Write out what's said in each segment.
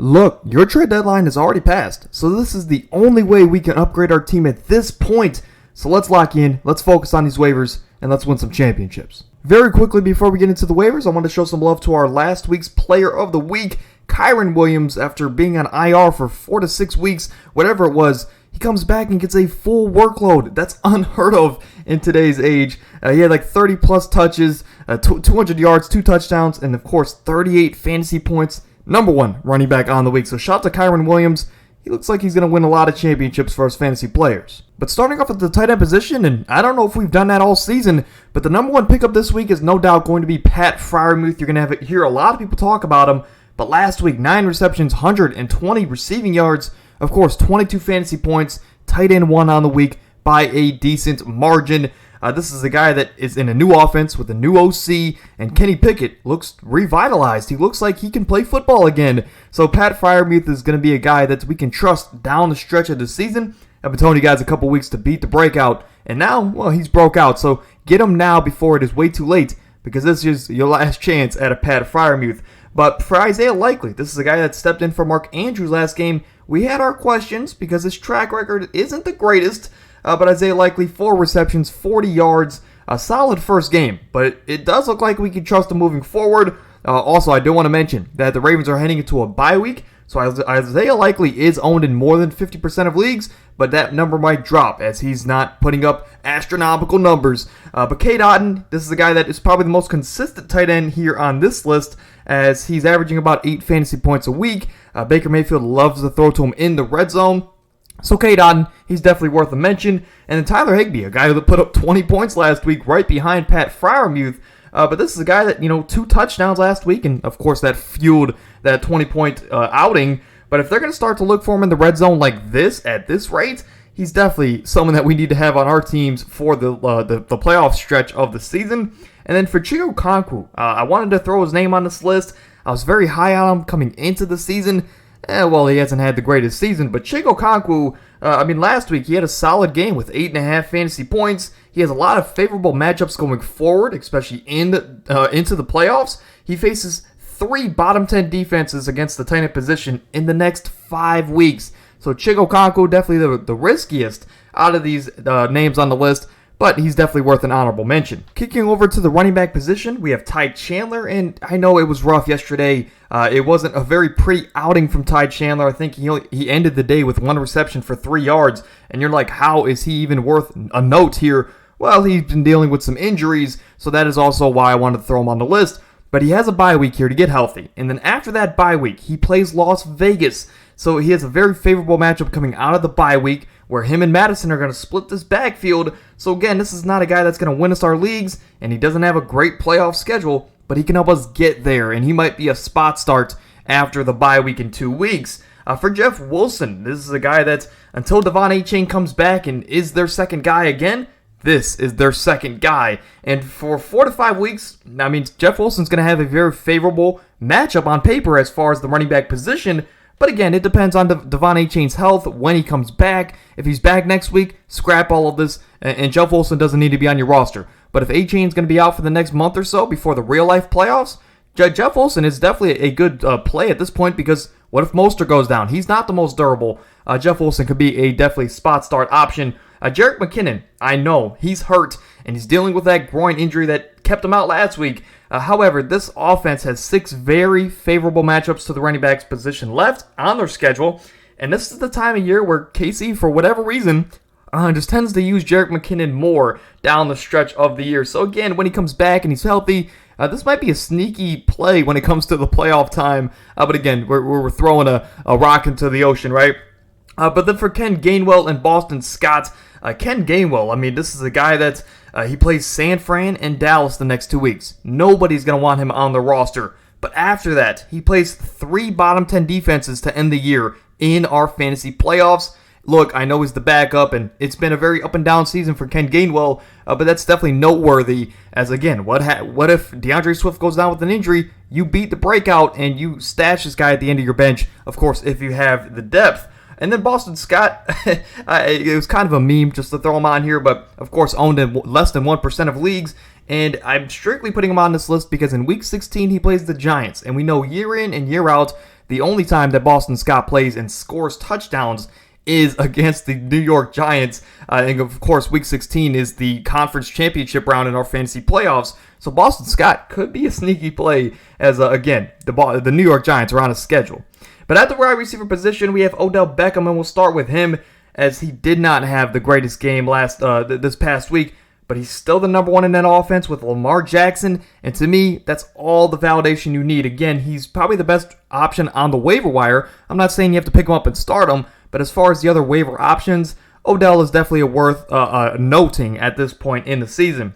Look, your trade deadline has already passed, so this is the only way we can upgrade our team at this point. So let's lock in, let's focus on these waivers, and let's win some championships. Very quickly before we get into the waivers, I want to show some love to our last week's player of the week, Kyren Williams. After being on IR for 4 to 6 weeks, whatever it was, he comes back and gets a full workload. That's unheard of in today's age. He had like 30 plus touches, 200 yards, 2 touchdowns, and of course 38 fantasy points. Number 1 running back on the week. So shout out to Kyren Williams. He looks like he's going to win a lot of championships for his fantasy players. But starting off at the tight end position, and I don't know if we've done that all season, but the number 1 pickup this week is no doubt going to be Pat Freiermuth. You're going to hear a lot of people talk about him. But last week, 9 receptions, 120 receiving yards, of course, 22 fantasy points, tight end 1 on the week by a decent margin. This is a guy that is in a new offense with a new OC, and Kenny Pickett looks revitalized. He looks like he can play football again. So Pat Freiermuth is going to be a guy that we can trust down the stretch of the season. I've been telling you guys a couple weeks to beat the breakout, and now, well, he's broke out. So get him now before it is way too late, because this is your last chance at a Pat Freiermuth. But for Isaiah Likely, this is a guy that stepped in for Mark Andrews last game. We had our questions because his track record isn't the greatest. But Isaiah Likely, 4 receptions, 40 yards, a solid first game. But it does look like we can trust him moving forward. Also, I do want to mention that the Ravens are heading into a bye week. So Isaiah Likely is owned in more than 50% of leagues, but that number might drop as he's not putting up astronomical numbers. But Cade Otton, this is a guy that is probably the most consistent tight end here on this list, as he's averaging about 8 fantasy points a week. Baker Mayfield loves to throw to him in the red zone. So Cade Otton, he's definitely worth a mention. And then Tyler Higbee, a guy that put up 20 points last week right behind Pat Freiermuth. But this is a guy that, 2 touchdowns last week, and of course that fueled that 20-point outing. But if they're going to start to look for him in the red zone like this, at this rate, he's definitely someone that we need to have on our teams for the playoff stretch of the season. And then for Chiggo Okonkwo, I wanted to throw his name on this list. I was very high on him coming into the season. Well, he hasn't had the greatest season, but Chiggo Okonkwo, last week he had a solid game with 8.5 fantasy points. He has a lot of favorable matchups going forward, especially into the playoffs. He faces 3 bottom 10 defenses against the tight end position in the next 5 weeks. So Chiggo Okonkwo, definitely the riskiest out of these names on the list, but he's definitely worth an honorable mention. Kicking over to the running back position, we have Ty Chandler, and I know it was rough yesterday. It wasn't a very pretty outing from Ty Chandler. I think he ended the day with 1 reception for 3 yards, and you're like, how is he even worth a note here? Well, he's been dealing with some injuries, so that is also why I wanted to throw him on the list. But he has a bye week here to get healthy, and then after that bye week, he plays Las Vegas. So he has a very favorable matchup coming out of the bye week, where him and Madison are going to split this backfield. So again, this is not a guy that's going to win us our leagues, and he doesn't have a great playoff schedule, but he can help us get there, and he might be a spot start after the bye week in 2 weeks. For Jeff Wilson, this is a guy that, until Devon Achane comes back and is their second guy again, this is their second guy. And for 4 to 5 weeks, Jeff Wilson's going to have a very favorable matchup on paper as far as the running back position. But again, it depends on Devon Achane's health, when he comes back. If he's back next week, scrap all of this, and Jeff Wilson doesn't need to be on your roster. But if Achane's going to be out for the next month or so before the real-life playoffs, Jeff Wilson is definitely a good play at this point, because what if Mostert goes down? He's not the most durable. Jeff Wilson could be a definitely spot start option. Jerick McKinnon, I know, he's hurt, and he's dealing with that groin injury that kept him out last week. However, this offense has 6 very favorable matchups to the running back's position left on their schedule, and this is the time of year where KC, for whatever reason, just tends to use Jerick McKinnon more down the stretch of the year. So again, when he comes back and he's healthy, this might be a sneaky play when it comes to the playoff time. But again, we're throwing a rock into the ocean, right? But then for Ken Gainwell and Boston Scott, Ken Gainwell, this is a guy that he plays San Fran and Dallas the next 2 weeks. Nobody's going to want him on the roster. But after that, he plays 3 bottom 10 defenses to end the year in our fantasy playoffs. Look, I know he's the backup, and it's been a very up and down season for Ken Gainwell, but that's definitely noteworthy. As again, what if DeAndre Swift goes down with an injury? You beat the breakout, and you stash this guy at the end of your bench, of course, if you have the depth. And then Boston Scott, it was kind of a meme just to throw him on here, but of course owned in less than 1% of leagues. And I'm strictly putting him on this list because in Week 16 he plays the Giants, and we know year in and year out the only time that Boston Scott plays and scores touchdowns is against the New York Giants. And of course, Week 16 is the conference championship round in our fantasy playoffs. So Boston Scott could be a sneaky play as, again, the New York Giants are on a schedule. But at the wide receiver position, we have Odell Beckham, and we'll start with him as he did not have the greatest game this past week. But he's still the number one in that offense with Lamar Jackson. And to me, that's all the validation you need. Again, he's probably the best option on the waiver wire. I'm not saying you have to pick him up and start him. But as far as the other waiver options, Odell is definitely worth noting at this point in the season.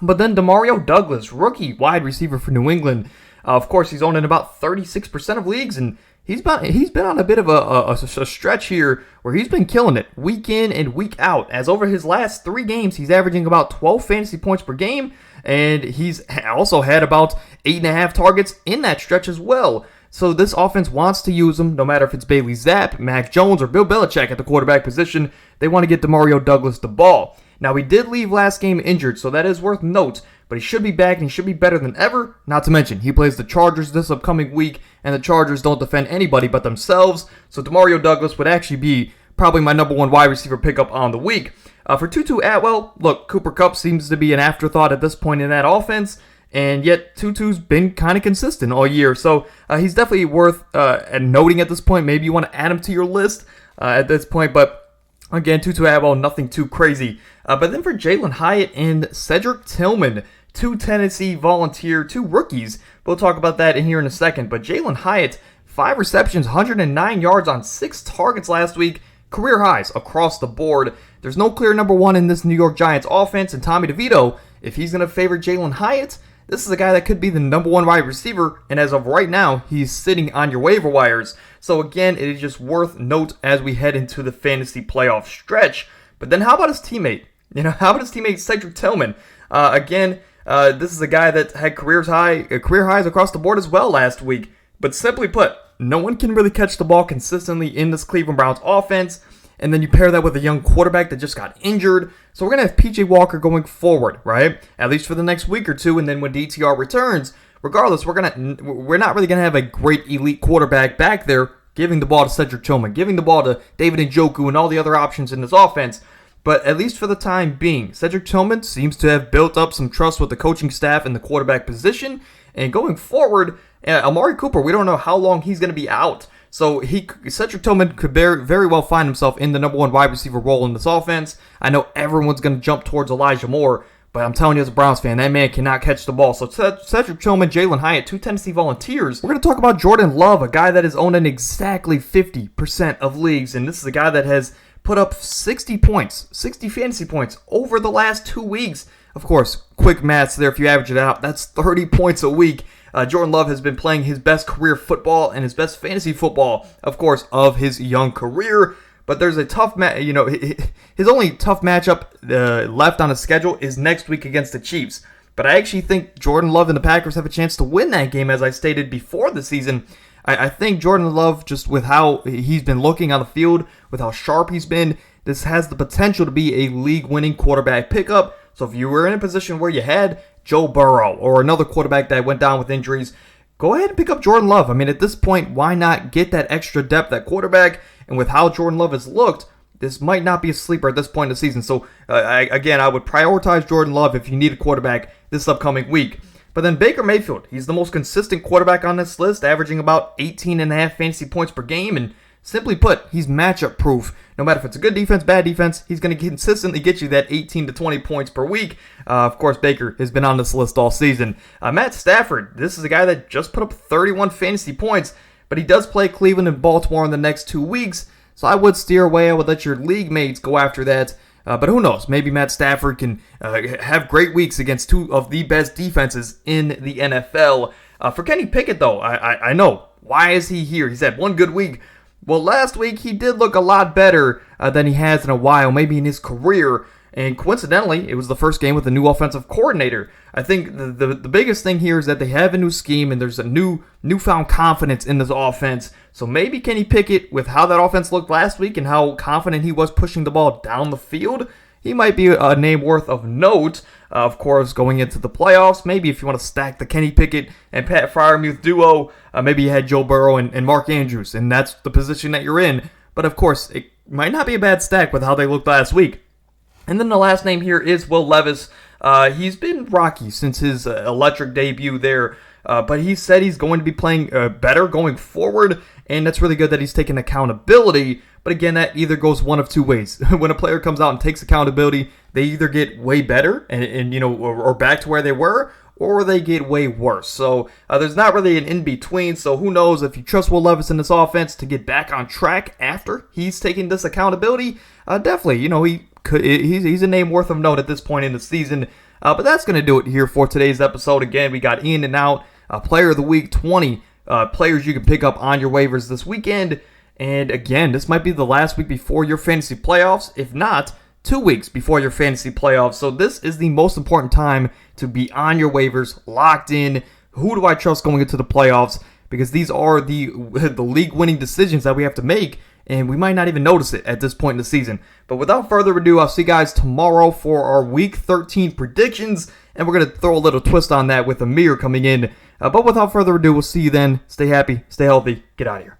But then Demario Douglas, rookie wide receiver for New England. Of course, he's owned in about 36% of leagues, and he's been on a bit of a stretch here where he's been killing it week in and week out. As over his last 3 games, he's averaging about 12 fantasy points per game, and he's also had about 8.5 targets in that stretch as well. So this offense wants to use him, no matter if it's Bailey Zapp, Mac Jones, or Bill Belichick at the quarterback position. They want to get Demario Douglas the ball. Now, he did leave last game injured, so that is worth note, but he should be back and he should be better than ever. Not to mention, he plays the Chargers this upcoming week, and the Chargers don't defend anybody but themselves, so Demario Douglas would actually be probably my number 1 wide receiver pickup on the week. For Tutu Atwell, look, Cooper Kupp seems to be an afterthought at this point in that offense, and yet Tutu's been kind of consistent all year, so he's definitely worth noting at this point. Maybe you want to add him to your list at this point, but again, Tutu Atwell, nothing too crazy. But then for Jalen Hyatt and Cedric Tillman, 2 Tennessee Volunteer, 2 rookies. We'll talk about that in here in a second. But Jalen Hyatt, 5 receptions, 109 yards on 6 targets last week. Career highs across the board. There's no clear number 1 in this New York Giants offense. And Tommy DeVito, if he's going to favor Jalen Hyatt, this is a guy that could be the number 1 wide receiver. And as of right now, he's sitting on your waiver wires. So again, it is just worth note as we head into the fantasy playoff stretch. But then how about his teammate? How about his teammate Cedric Tillman? This is a guy that had career highs across the board as well last week. But simply put, no one can really catch the ball consistently in this Cleveland Browns offense. And then you pair that with a young quarterback that just got injured. So we're going to have P.J. Walker going forward, right? At least for the next week or two. And then when DTR returns, regardless, we're not really going to have a great elite quarterback back there giving the ball to Cedric Tillman, giving the ball to David Njoku and all the other options in this offense. But at least for the time being, Cedric Tillman seems to have built up some trust with the coaching staff in the quarterback position. And going forward, Amari Cooper, we don't know how long he's going to be out. So Cedric Tillman could very well find himself in the number 1 wide receiver role in this offense. I know everyone's going to jump towards Elijah Moore, but I'm telling you as a Browns fan, that man cannot catch the ball. So Cedric Tillman, Jalen Hyatt, 2 Tennessee Volunteers. We're going to talk about Jordan Love, a guy that is owned in exactly 50% of leagues. And this is a guy that has put up 60 fantasy points over the last 2 weeks. Of course, quick maths there. If you average it out, that's 30 points a week. Jordan Love has been playing his best career football and his best fantasy football, of course, of his young career. But there's a tough his only tough matchup left on his schedule is next week against the Chiefs. But I actually think Jordan Love and the Packers have a chance to win that game, as I stated before the season. I think Jordan Love, just with how he's been looking on the field, with how sharp he's been, this has the potential to be a league-winning quarterback pickup. So if you were in a position where you had Joe Burrow or another quarterback that went down with injuries, go ahead and pick up Jordan Love. I mean, at this point, why not get that extra depth at quarterback? And with how Jordan Love has looked, this might not be a sleeper at this point in the season. So, I would prioritize Jordan Love if you need a quarterback this upcoming week. But then Baker Mayfield, he's the most consistent quarterback on this list, averaging about 18.5 fantasy points per game. And simply put, he's matchup proof. No matter if it's a good defense, bad defense, he's going to consistently get you that 18 to 20 points per week. Of course, Baker has been on this list all season. Matt Stafford, this is a guy that just put up 31 fantasy points, but he does play Cleveland and Baltimore in the next 2 weeks. So I would steer away. I would let your league mates go after that. But who knows? Maybe Matt Stafford can have great weeks against 2 of the best defenses in the NFL. For Kenny Pickett, though, I know. Why is he here? He's had 1 good week. Well, last week he did look a lot better than he has in a while, maybe in his career. And coincidentally, it was the first game with a new offensive coordinator. I think the biggest thing here is that they have a new scheme and there's a newfound confidence in this offense. So maybe Kenny Pickett, with how that offense looked last week and how confident he was pushing the ball down the field, he might be a name worth of note. Of course, going into the playoffs, maybe if you want to stack the Kenny Pickett and Pat Freiermuth duo, maybe you had Joe Burrow and Mark Andrews, and that's the position that you're in. But of course, it might not be a bad stack with how they looked last week. And then the last name here is Will Levis. He's been rocky since his electric debut there, but he said he's going to be playing better going forward, and that's really good that he's taking accountability. But again, that either goes one of two ways. When a player comes out and takes accountability, they either get way better and or back to where they were, or they get way worse. So there's not really an in-between. So who knows if you trust Will Levis in this offense to get back on track after he's taking this accountability. Definitely, he's a name worth of note at this point in the season. But that's going to do it here for today's episode. Again, we got in and out, player of the week, 20 players you can pick up on your waivers this weekend. And again, this might be the last week before your fantasy playoffs, if not 2 weeks before your fantasy playoffs. So this is the most important time to be on your waivers, locked in. Who do I trust going into the playoffs? Because these are the league-winning decisions that we have to make, and we might not even notice it at this point in the season. But without further ado, I'll see you guys tomorrow for our Week 13 predictions, and we're going to throw a little twist on that with Amir coming in. But without further ado, we'll see you then. Stay happy, stay healthy, get out of here.